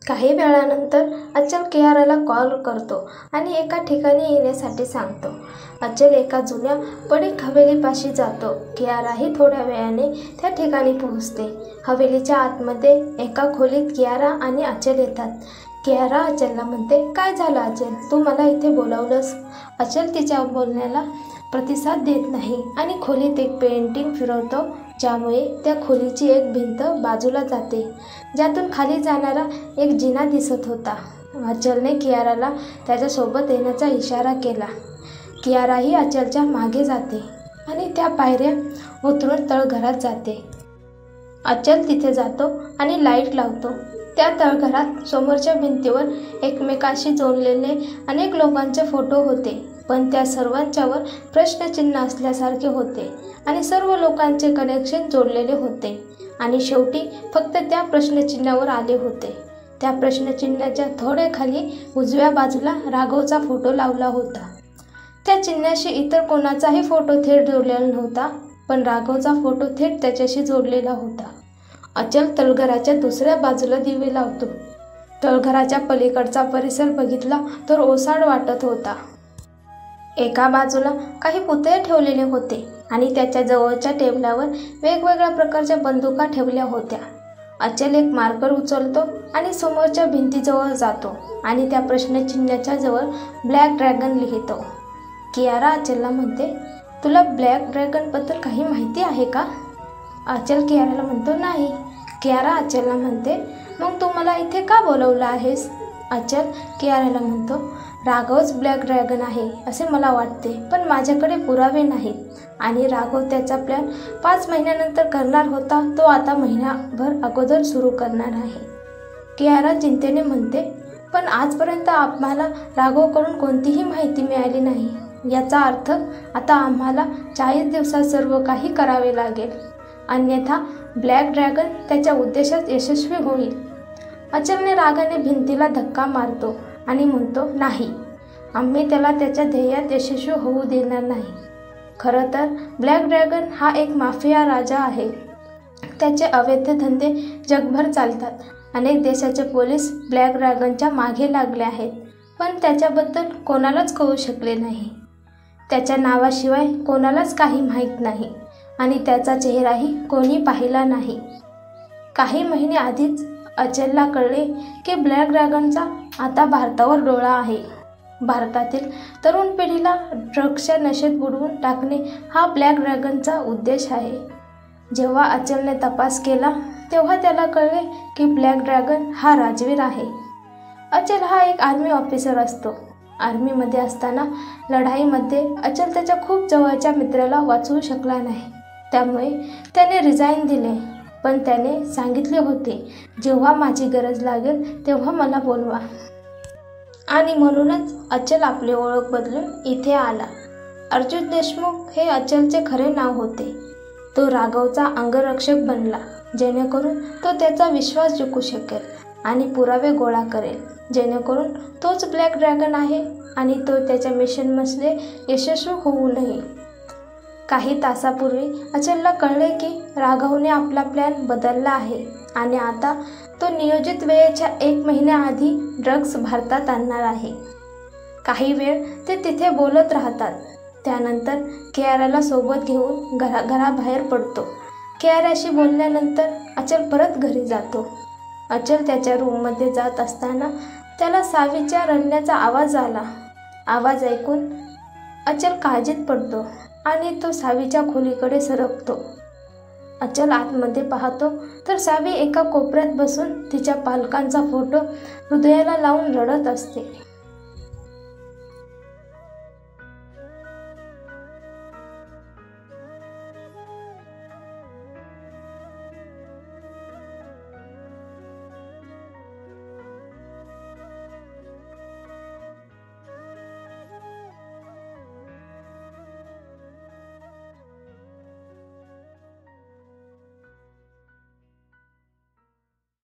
काही वेळानंतर अचल कियाराला कॉल करतो आणि एका ठिकाणी येण्यासाठी सांगतो. अचल एका जुन्या पडीक हवेलीपाशी जातो. कियाराही थोड्या वेळाने त्या ठिकाणी पोहोचते. हवेलीच्या आतमध्ये एका खोलीत कियारा आणि अचल येतात. कियारा अचलला म्हणते, काय झालं अचल, तू मला इथे बोलावलंस? अचल तिच्या बोलण्याला प्रतिसाद देत नाही आणि खोलीत एक पेंटिंग फिरवतो, ज्यामुळे त्या खोलीची एक भिंत बाजूला जाते, ज्यातून खाली जाणारा एक जिना दिसत होता. अचलने कियाराला त्याच्यासोबत येण्याचा इशारा केला. कियाराही अचलच्या मागे जाते आणि त्या पायऱ्या उतरून तळघरात जाते. अचल तिथे जातो आणि लाईट लावतो. त्या तळघरात समोरच्या भिंतीवर एकमेकाशी जोडलेले अनेक लोकांचे फोटो होते, पण त्या सर्वांच्यावर प्रश्नचिन्ह असल्यासारखे होते आणि सर्व लोकांचे कनेक्शन जोडलेले होते आणि शेवटी फक्त त्या प्रश्नचिन्हावर आले होते. त्या प्रश्नचिन्हाच्या थोडे खाली उजव्या बाजूला राघवचा फोटो लावला होता. त्या चिन्हाशी इतर कोणाचाही फोटो थेट जोडलेला नव्हता, पण राघवचा फोटो थेट त्याच्याशी जोडलेला होता. अचल तळघराच्या दुसऱ्या बाजूला दिवे लावतो. तळघराच्या पलीकडचा परिसर बघितला तर ओसाड वाटत होता. एका बाजूला काही पुतळे ठेवलेले होते आणि त्याच्या जवळच्या टेबलावर वेगवेगळ्या प्रकारच्या बंदुका ठेवल्या होत्या. अचल एक मार्कर उचलतो आणि समोरच्या भिंतीजवळ जातो आणि त्या प्रश्नचिन्हाच्या जवळ ब्लॅक ड्रॅगन लिहितो. कियारा अचलला म्हणते, तुला ब्लॅक ड्रॅगनबद्दल काही माहिती आहे का? अचल कियाराला म्हणतो, नाही. कियारा अचलला म्हणते, मग तू मला इथे का बोलवलं आहेस? अचल कियाराला म्हणतो, राघवच ब्लॅक ड्रॅगन आहे असे मला वाटते, पण माझ्याकडे पुरावे नाहीत आणि राघव त्याचा प्लॅन 5 महिन्यानंतर करणार होता, तो आता महिनाभर अगोदर सुरू करणार आहे. कियारा चिंतेने म्हणते, पण आजपर्यंत आम्हाला राघवकडून कोणतीही माहिती मिळाली नाही. याचा अर्थ आता आम्हाला 40 दिवसात सर्व काही करावे लागेल, अन्यथा ब्लॅक ड्रॅगन त्याच्या उद्देशात यशस्वी होईल. अचलने रागाने भिंतीला धक्का मारतो आणि म्हणतो, नाही, आम्ही त्याला त्याच्या ध्येयात यशस्वी होऊ देणार नाही. खरं तर ब्लॅक ड्रॅगन हा एक माफिया राजा आहे. त्याचे अवैध धंदे जगभर चालतात. अनेक देशाचे पोलीस ब्लॅक ड्रॅगनच्या मागे लागले आहेत, पण त्याच्याबद्दल कोणालाच कळू शकले नाही. त्याच्या नावाशिवाय कोणालाच काही माहीत नाही आणि त्याचा चेहराही कोणी पाहिला नाही. काही महिने आधीच अचलला कळले की ब्लॅक ड्रॅगनचा आता भारतावर डोळा आहे. भारतातील तरुण पिढीला ड्रग्सच्या नशेत बुडवून टाकणे हा ब्लॅक ड्रॅगनचा उद्देश आहे. जेव्हा अचलने तपास केला तेव्हा त्याला कळले की ब्लॅक ड्रॅगन हा राजवीर आहे. अचल हा एक आर्मी ऑफिसर असतो. आर्मीमध्ये असताना लढाईमध्ये अचल त्याच्या खूप जवळच्या मित्राला वाचवू शकला नाही, त्यामुळे त्याने रिझाईन दिले. पण त्याने सांगितले होते, जेव्हा माझी गरज लागेल तेव्हा मला बोलवा. आणि म्हणूनच अचल आपली ओळख बदलून इथे आला. अर्जुन देशमुख हे अचलचे खरे नाव होते. तो राघवचा अंगरक्षक बनला, जेणेकरून तो त्याचा विश्वास जिंकू शकेल आणि पुरावे गोळा करेल, जेणेकरून तोच ब्लॅक ड्रॅगन आहे आणि तो त्याच्या मिशनमध्ये यशस्वी होऊ नये. काही तासापूर्वी अचलला कळले की राघवने आपला प्लॅन बदलला आहे आणि आता तो नियोजित वेळेच्या 1 महिन्याआधी ड्रग्स भारतात आणणार आहे. काही वेळ ते तिथे बोलत राहतात. त्यानंतर कियाराला सोबत घेऊन घराबाहेर पडतो. कियाराशी बोलल्यानंतर अचल परत घरी जातो. अचल त्याच्या रूममध्ये जात असताना त्याला सावीच्या रडण्याचा आवाज आला. आवाज ऐकून अचल काळजीत पडतो आणि तो सावीच्या खोलीकडे सरकतो. अचल आतमध्ये पाहतो तर सावी एका कोपऱ्यात बसून तिच्या पालकांचा फोटो हृदयाला लावून रडत असते.